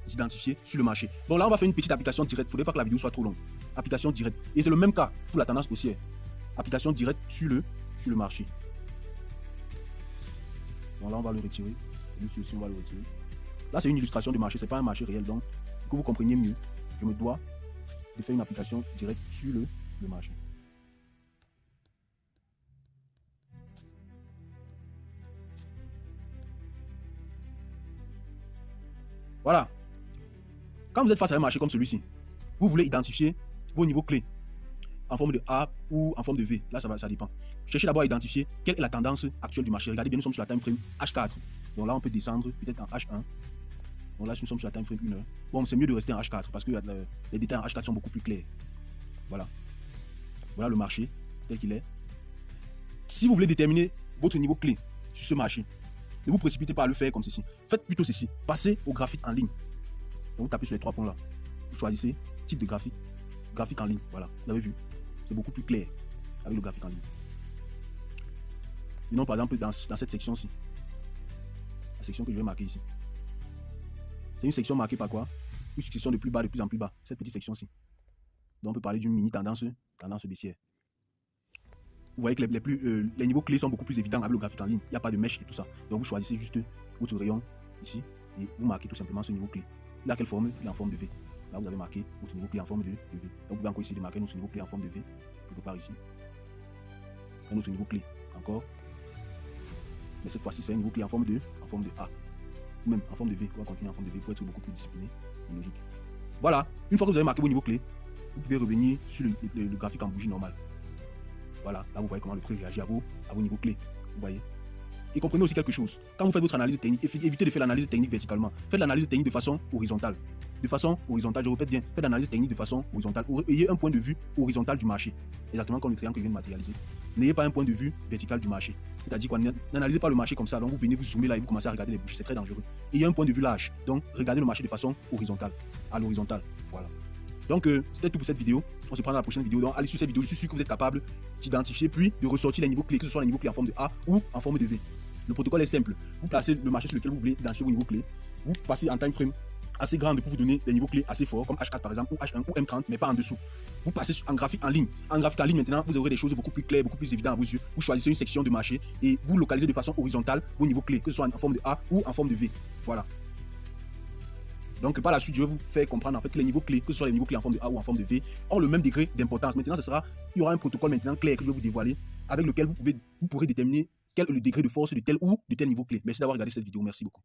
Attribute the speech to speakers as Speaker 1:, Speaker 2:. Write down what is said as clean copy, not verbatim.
Speaker 1: identifiés sur le marché. Donc là, on va faire une petite application directe. Il ne faudrait pas que la vidéo soit trop longue. Application directe. Et c'est le même cas pour la tendance haussière. Application directe sur le marché. Donc là, on va le retirer. Celui-ci, on va le retirer. Là, c'est une illustration de marché. Ce n'est pas un marché réel. Donc, pour que vous compreniez mieux, je me dois de faire une application directe sur le marché. Voilà. Quand vous êtes face à un marché comme celui-ci, vous voulez identifier vos niveaux clés en forme de A ou en forme de V. Là, ça dépend. Cherchez d'abord à identifier quelle est la tendance actuelle du marché. Regardez bien, nous sommes sur la time frame H4. Donc là, on peut descendre peut-être en H1. Donc là, nous sommes sur la time frame 1 heure. Bon, c'est mieux de rester en H4 parce que les détails en H4 sont beaucoup plus clairs. Voilà. Voilà le marché tel qu'il est. Si vous voulez déterminer votre niveau clé sur ce marché, ne vous précipitez pas à le faire comme ceci. Faites plutôt ceci. Passez au graphique en ligne. Donc vous tapez sur les 3 points là. Vous choisissez type de graphique. Graphique en ligne. Voilà. Vous avez vu. C'est beaucoup plus clair avec le graphique en ligne. Sinon, par exemple, dans cette section-ci. La section que je vais marquer ici. C'est une section marquée par quoi? Une succession de plus bas, de plus en plus bas. Cette petite section-ci. Donc on peut parler d'une mini tendance baissière. Vous voyez que les niveaux clés sont beaucoup plus évidents avec le graphique en ligne. Il n'y a pas de mèche et tout ça. Donc vous choisissez juste votre rayon ici et vous marquez tout simplement ce niveau clé. Il a quelle forme? Il est en forme de V. Là vous avez marqué votre niveau clé en forme de V. Donc vous pouvez encore essayer de marquer notre niveau clé en forme de V. Quelque part ici. Un autre niveau clé encore. Mais cette fois-ci c'est un niveau clé en forme de A. Ou même en forme de V. On va continuer en forme de V pour être beaucoup plus discipliné et logique. Voilà. Une fois que vous avez marqué vos niveaux clés, vous pouvez revenir sur le graphique en bougie normale. Voilà, là vous voyez comment le prix réagit à vos niveaux clés. Vous voyez. Et comprenez aussi quelque chose. Quand vous faites votre analyse technique, évitez de faire l'analyse technique verticalement. Faites l'analyse technique de façon horizontale. De façon horizontale, je répète bien, faites l'analyse technique de façon horizontale. Ayez un point de vue horizontal du marché. Exactement comme le triangle que je viens de matérialiser. N'ayez pas un point de vue vertical du marché. C'est-à-dire quoi, n'analysez pas le marché comme ça. Donc vous venez vous zoomer là et vous commencez à regarder les bougies. C'est très dangereux. Ayez un point de vue large. Donc regardez le marché de façon horizontale. À l'horizontale. Voilà. Donc, c'était tout pour cette vidéo. On se prend dans la prochaine vidéo. Donc, allez sur cette vidéo. Je suis sûr que vous êtes capable d'identifier puis de ressortir les niveaux clés, que ce soit les niveaux clés en forme de A ou en forme de V. Le protocole est simple. Vous placez le marché sur lequel vous voulez identifier vos niveaux clés. Vous passez en time frame assez grande pour vous donner des niveaux clés assez forts, comme H4 par exemple, ou H1 ou M30, mais pas en dessous. Vous passez en graphique en ligne. En graphique en ligne, maintenant, vous aurez des choses beaucoup plus claires, beaucoup plus évidentes à vos yeux. Vous choisissez une section de marché et vous localisez de façon horizontale vos niveaux clés, que ce soit en forme de A ou en forme de V. Voilà. Donc par la suite, je vais vous faire comprendre en fait que les niveaux clés, que ce soit les niveaux clés en forme de A ou en forme de V, ont le même degré d'importance. Maintenant, il y aura un protocole maintenant clair que je vais vous dévoiler, avec lequel vous pourrez déterminer quel est le degré de force de tel ou de tel niveau clé. Merci d'avoir regardé cette vidéo. Merci beaucoup.